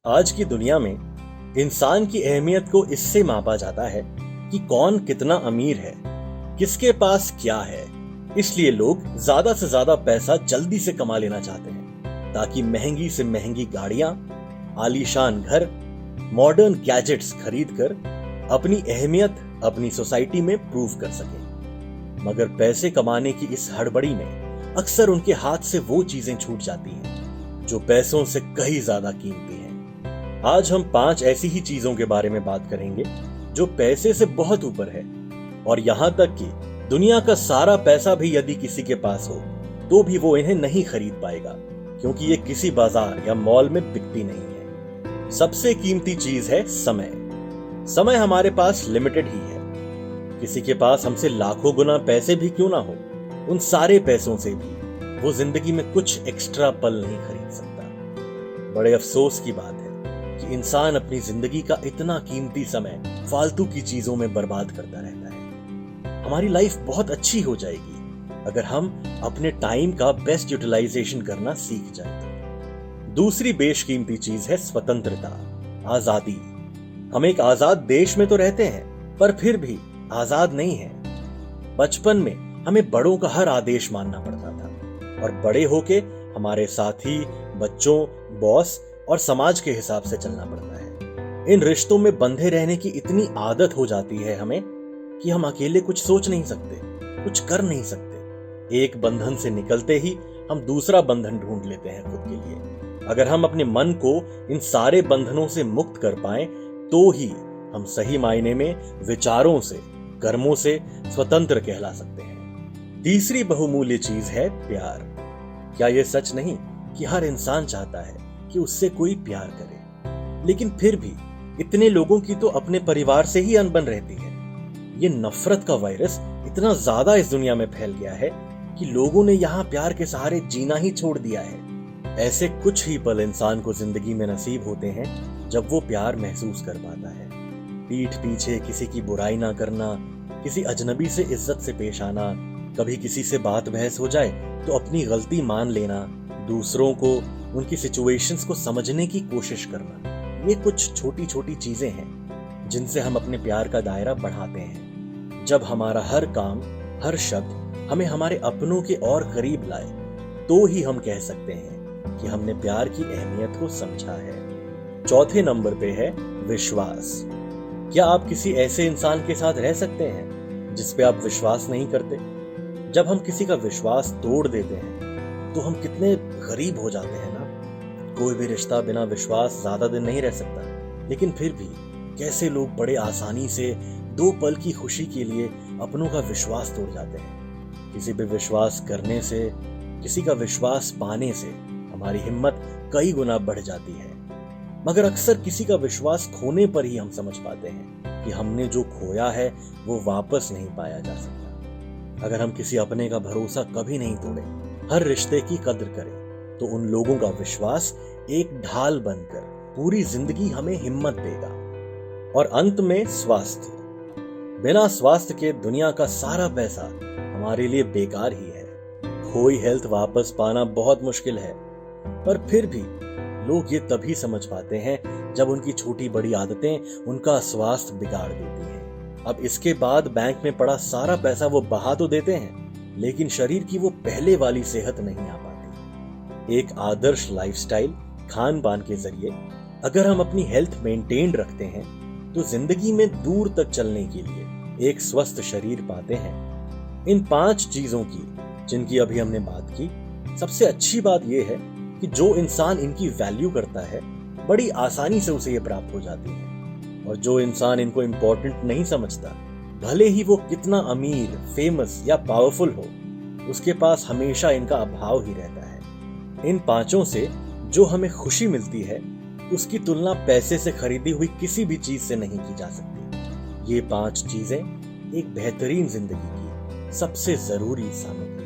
आज की दुनिया में इंसान की अहमियत को इससे मापा जाता है कि कौन कितना अमीर है, किसके पास क्या है। इसलिए लोग ज्यादा से ज्यादा पैसा जल्दी से कमा लेना चाहते हैं ताकि महंगी से महंगी गाड़ियां, आलीशान घर, मॉडर्न गैजेट्स खरीद कर अपनी अहमियत अपनी सोसाइटी में प्रूव कर सके। मगर पैसे कमाने की इस हड़बड़ी में अक्सर उनके हाथ से वो चीजें छूट जाती हैं जो पैसों से कहीं ज्यादा कीमती हैं। आज हम 5 ऐसी ही चीजों के बारे में बात करेंगे जो पैसे से बहुत ऊपर है, और यहां तक कि दुनिया का सारा पैसा भी यदि किसी के पास हो तो भी वो इन्हें नहीं खरीद पाएगा, क्योंकि ये किसी बाजार या मॉल में बिकती नहीं है। सबसे कीमती चीज है समय। समय हमारे पास लिमिटेड ही है। किसी के पास हमसे लाखों गुना पैसे भी क्यों ना हो, उन सारे पैसों से भी वो जिंदगी में कुछ एक्स्ट्रा पल नहीं खरीद सकता। बड़े अफसोस की बात है कि इंसान अपनी जिंदगी का इतना कीमती समय फालतू की चीजों में बर्बाद करता रहता है। हमारी लाइफ बहुत अच्छी हो जाएगी अगर हम अपने टाइम का बेस्ट यूटिलाइजेशन करना सीख जाए तो। दूसरी बेशकीमती चीज है स्वतंत्रता, आजादी। हम एक आजाद देश में तो रहते हैं, पर फिर भी आजाद नहीं है। बचपन में हमें बड़ों का हर आदेश मानना पड़ता था, और बड़े होके हमारे साथी, बच्चों, बॉस और समाज के हिसाब से चलना पड़ता है। इन रिश्तों में बंधे रहने की इतनी आदत हो जाती है हमें कि हम अकेले कुछ सोच नहीं सकते, कुछ कर नहीं सकते। एक बंधन से निकलते ही हम दूसरा बंधन ढूंढ लेते हैं खुद के लिए। अगर हम अपने मन को इन सारे बंधनों से मुक्त कर पाएं तो ही हम सही मायने में विचारों से, कर्मों से स्वतंत्र कहला सकते हैं। तीसरी बहुमूल्य चीज है प्यार। क्या यह सच नहीं कि हर इंसान चाहता है कि उससे कोई प्यार करे, लेकिन फिर भी इतने लोगों की तो अपने परिवार से ही अनबन रहती है। ये नफरत का वायरस इतना ज्यादा इस दुनिया में फैल गया है कि लोगों ने यहाँ प्यार के सहारे जीना ही छोड़ दिया है। ऐसे कुछ ही पल इंसान को जिंदगी में नसीब होते हैं जब वो प्यार महसूस कर पाता है। पीठ पीछे किसी की बुराई ना करना, किसी अजनबी से इज्जत से पेश आना, कभी किसी से बात बहस हो जाए तो अपनी गलती मान लेना, दूसरों को उनकी सिचुएशंस को समझने की कोशिश करना, ये कुछ छोटी छोटी चीजें हैं जिनसे हम अपने प्यार का दायरा बढ़ाते हैं। जब हमारा हर काम, हर शब्द हमें हमारे अपनों के और करीब लाए तो ही हम कह सकते हैं कि हमने प्यार की अहमियत को समझा है। चौथे नंबर पे है विश्वास। क्या आप किसी ऐसे इंसान के साथ रह सकते हैं जिस पे आप विश्वास नहीं करते? जब हम किसी का विश्वास तोड़ देते हैं तो हम कितने गरीब हो जाते हैं ना। कोई भी रिश्ता बिना विश्वास ज्यादा दिन नहीं रह सकता, लेकिन फिर भी कैसे लोग बड़े आसानी से 2 पल की खुशी के लिए अपनों का विश्वास तोड़ जाते हैं। किसी पे विश्वास करने से, किसी का विश्वास पाने से हमारी हिम्मत कई गुना बढ़ जाती है, मगर अक्सर किसी का विश्वास खोने पर ही हम समझ पाते हैं कि हमने जो खोया है वो वापस नहीं पाया जा सकता। अगर हम किसी अपने का भरोसा कभी नहीं तोड़े, हर रिश्ते की कद्र करें, तो उन लोगों का विश्वास एक ढाल बनकर पूरी जिंदगी हमें हिम्मत देगा। और अंत में स्वास्थ्य। बिना स्वास्थ्य के दुनिया का सारा पैसा हमारे लिए बेकार ही है। खोई हेल्थ वापस पाना बहुत मुश्किल है, पर फिर भी लोग ये तभी समझ पाते हैं जब उनकी छोटी बड़ी आदतें उनका स्वास्थ्य बिगाड़ देती हैं। अब इसके बाद बैंक में पड़ा सारा पैसा वो बहा तो देते हैं, लेकिन शरीर की वो पहले वाली सेहत नहीं आ पाती। एक आदर्श लाइफस्टाइल, खान पान के जरिए अगर हम अपनी हेल्थ मेंटेन रखते हैं तो जिंदगी में दूर तक चलने के लिए एक स्वस्थ शरीर पाते हैं। इन 5 चीजों की जिनकी अभी हमने बात की, सबसे अच्छी बात यह है कि जो इंसान इनकी वैल्यू करता है बड़ी आसानी से उसे ये प्राप्त हो जाती है, और जो इंसान इनको इंपॉर्टेंट नहीं समझता, भले ही वो कितना अमीर, फेमस या पावरफुल हो, उसके पास हमेशा इनका अभाव ही रहता है। इन 5 से जो हमें खुशी मिलती है उसकी तुलना पैसे से खरीदी हुई किसी भी चीज से नहीं की जा सकती। ये 5 चीजें एक बेहतरीन जिंदगी की सबसे जरूरी सामग्री